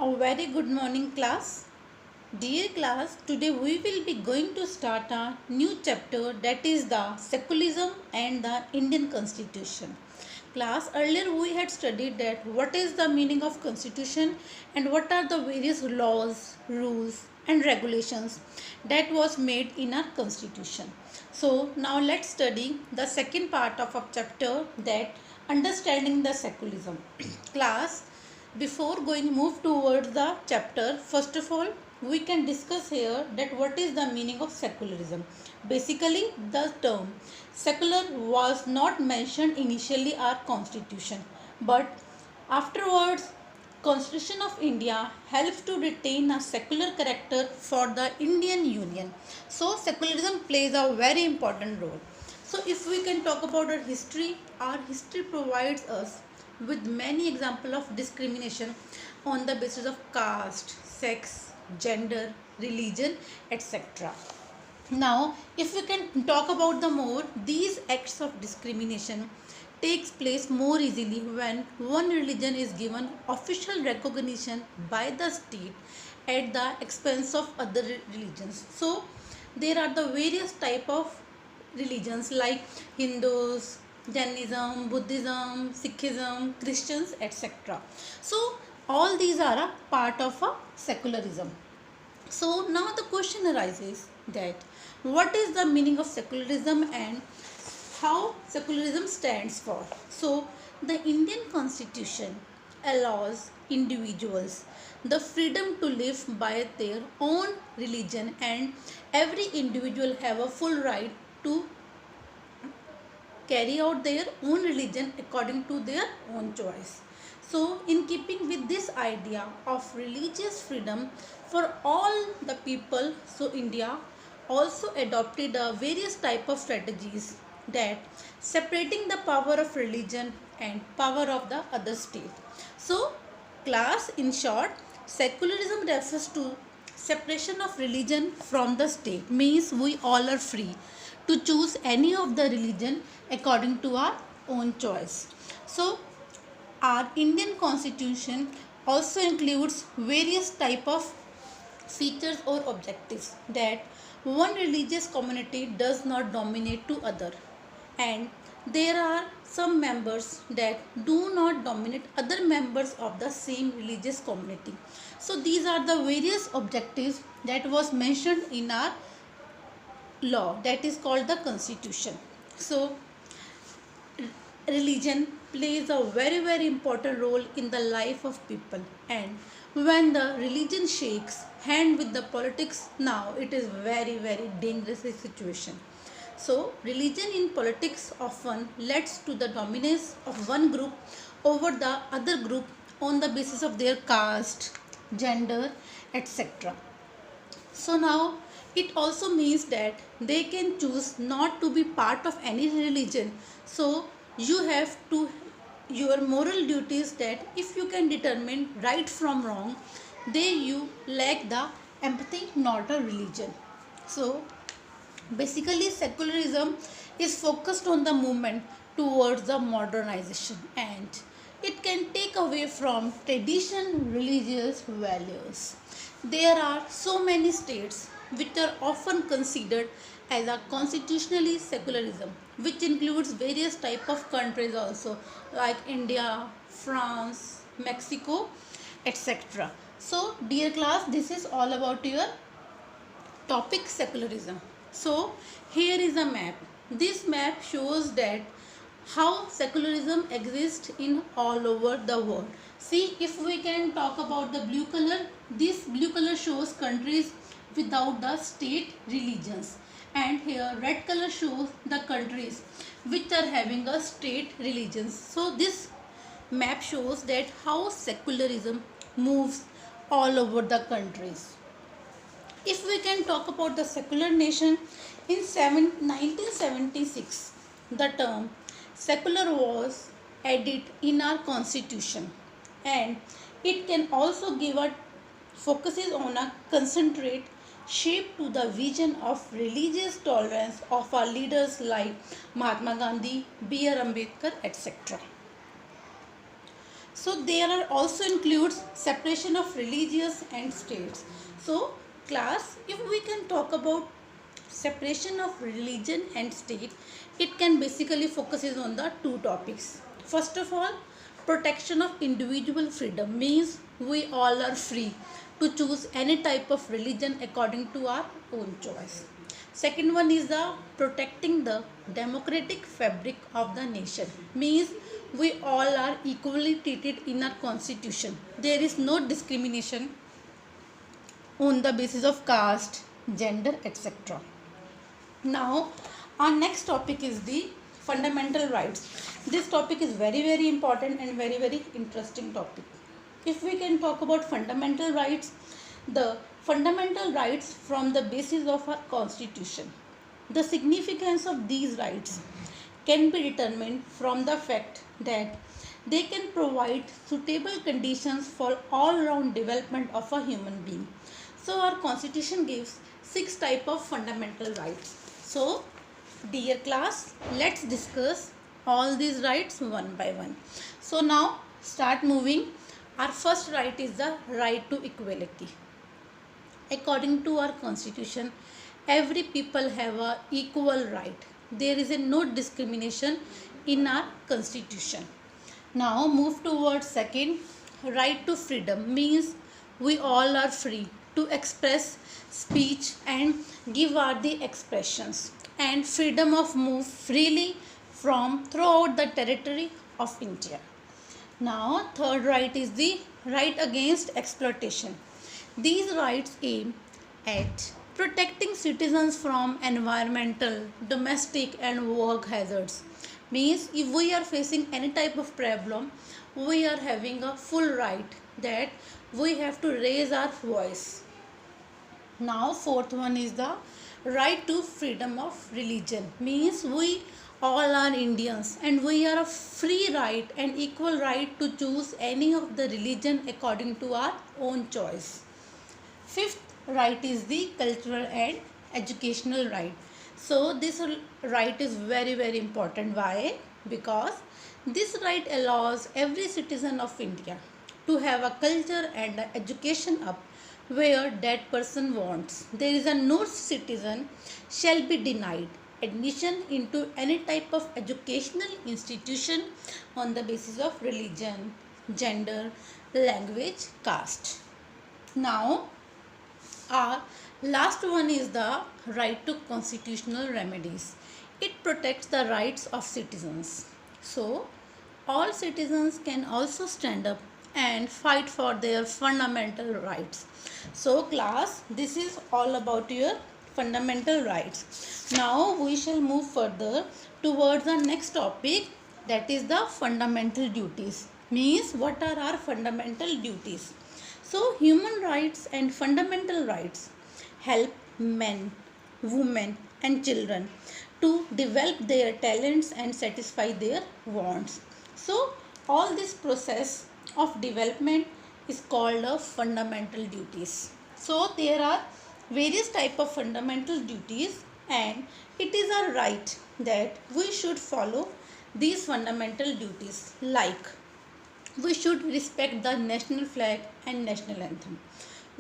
A very good morning, class. Dear class, today we will be going to start a new chapter, that is the secularism and the Indian Constitution. Class, earlier we had studied that what is the meaning of constitution and what are the various laws, rules and regulations that was made in our constitution. So now let's study the second part of our chapter, that understanding the secularism. Class, before going move towards the chapter, first of all we can discuss here that what is the meaning of secularism. Basically, the term secular was not mentioned initially our constitution, but afterwards Constitution of India helps to retain a secular character for the Indian Union. So secularism plays a very important role. So if we can talk about our history provides us with many examples of discrimination on the basis of caste, sex, gender, religion, etc. Now, if we can talk about the more, these acts of discrimination takes place more easily when one religion is given official recognition by the state at the expense of other religions. So, there are the various type of religions like Hindus, Jainism, Buddhism, Sikhism, Christians, etc. So all these are a part of a secularism. So now the question arises that what is the meaning of secularism and how secularism stands for. So the Indian Constitution allows individuals the freedom to live by their own religion, and every individual have a full right to carry out their own religion according to their own choice. So, in keeping with this idea of religious freedom for all the people, so India also adopted various type of strategies that separating the power of religion and power of the other state. So, class, in short, secularism refers to separation of religion from the state, means we all are free to choose any of the religion according to our own choice. So our Indian Constitution also includes various type of features or objectives that one religious community does not dominate to other, and there are some members that do not dominate other members of the same religious community. So these are the various objectives that was mentioned in our law, that is called the constitution. So religion plays a very important role in the life of people, and when the religion shakes hand with the politics, now it is very dangerous situation. So religion in politics often leads to the dominance of one group over the other group on the basis of their caste, gender, etc. So now it also means that they can choose not to be part of any religion. So you have to your moral duties that if you can determine right from wrong, they you lack the empathy, not a religion. So basically secularism is focused on the movement towards the modernization, and it can take away from tradition religious values. There are so many states which are often considered as a constitutionally secularism, which includes various type of countries also like India, France, Mexico, etc. So dear class, this is all about your topic secularism. So here is a map. This map shows that how secularism exists in all over the world. See, if we can talk about the blue color, this blue color shows countries without the state religions, and here red color shows the countries which are having a state religions. So this map shows that how secularism moves all over the countries. If we can talk about the secular nation, in 1976, the term secular was added in our constitution, and it can also give a focuses on a concentrate shape to the vision of religious tolerance of our leaders like Mahatma Gandhi, B.R. Ambedkar, etc. So there are also includes separation of religious and states. So class, if we can talk about separation of religion and state, it can basically focuses on the two topics. First of all, protection of individual freedom means we all are free to choose any type of religion according to our own choice. Second one is the protecting the democratic fabric of the nation means we all are equally treated in our constitution. There is no discrimination on the basis of caste, gender, etc. Now, our next topic is the fundamental rights. This topic is very important and very interesting topic. If we can talk about fundamental rights, the fundamental rights from the basis of our constitution. The significance of these rights can be determined from the fact that they can provide suitable conditions for all round development of a human being. So our constitution gives 6 type of fundamental rights. So dear class, let's discuss all these rights one by one. So now start moving. Our first right is the right to equality. According to our constitution, every people have a equal right. There is a no discrimination in our constitution. Now move towards second, right to freedom means we all are free to express speech and give out the expressions and freedom of move freely from throughout the territory of India. Now third right is the right against exploitation. These rights aim at protecting citizens from environmental, domestic and work hazards. Means if we are facing any type of problem, we are having a full right that we have to raise our voice. Now fourth one is the right to freedom of religion. Means we all are Indians and we are a free right and equal right to choose any of the religion according to our own choice. Fifth right is the cultural and educational right. So this right is very important. Why? Because this right allows every citizen of India to have a culture and a education up where that person wants. There is a no citizen shall be denied admission into any type of educational institution on the basis of religion, gender, language, caste. Now our last one is the right to constitutional remedies. It protects the rights of citizens. So, all citizens can also stand up and fight for their fundamental rights. So, class, this is all about your fundamental rights. Now, we shall move further towards the next topic, that is the fundamental duties. Means, what are our fundamental duties? So, human rights and fundamental rights help men, women and children to develop their talents and satisfy their wants. So, all this process of development is called a fundamental duties. So, there are various type of fundamental duties and it is our right that we should follow these fundamental duties, like we should respect the national flag and national anthem.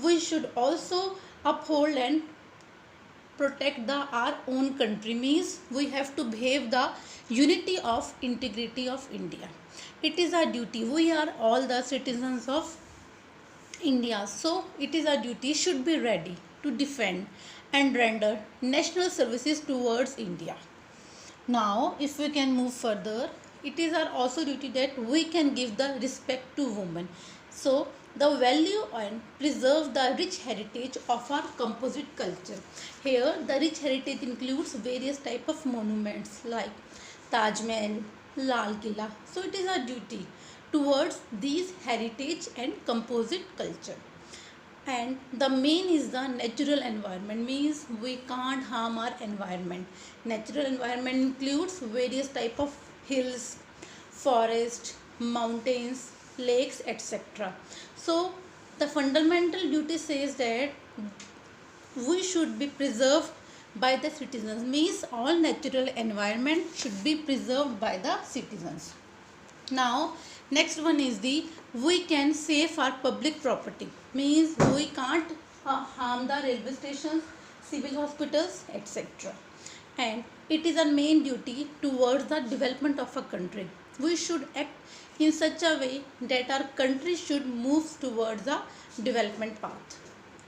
We should also uphold and protect our own country. Means we have to behave the unity of integrity of India. It is our duty. We are all the citizens of India. So it is our duty should be ready to defend and render national services towards India. Now if we can move further, it is our also duty that we can give the respect to women. So the value and preserve the rich heritage of our composite culture. Here the rich heritage includes various type of monuments like Taj Mahal, Lal Killa. So it is our duty towards these heritage and composite culture. And the main is the natural environment, means we can't harm our environment. Natural environment includes various type of hills, forest, mountains, lakes, etc. So the fundamental duty says that we should be preserved by the citizens, means all natural environment should be preserved by the citizens. Now Next one is the we can save our public property, means we can't harm the railway stations, civil hospitals, etc. And it is our main duty towards the development of a country. We should act in such a way that our country should move towards the development path.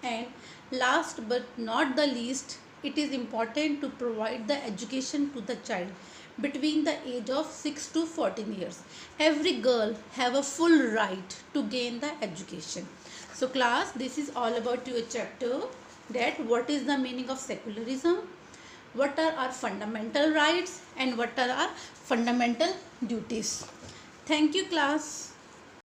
And last but not the least, it is important to provide the education to the child between the age of 6 to 14 years. Every girl have a full right to gain the education. So class, this is all about your chapter, that what is the meaning of secularism, what are our fundamental rights, and what are our fundamental duties. Thank you class.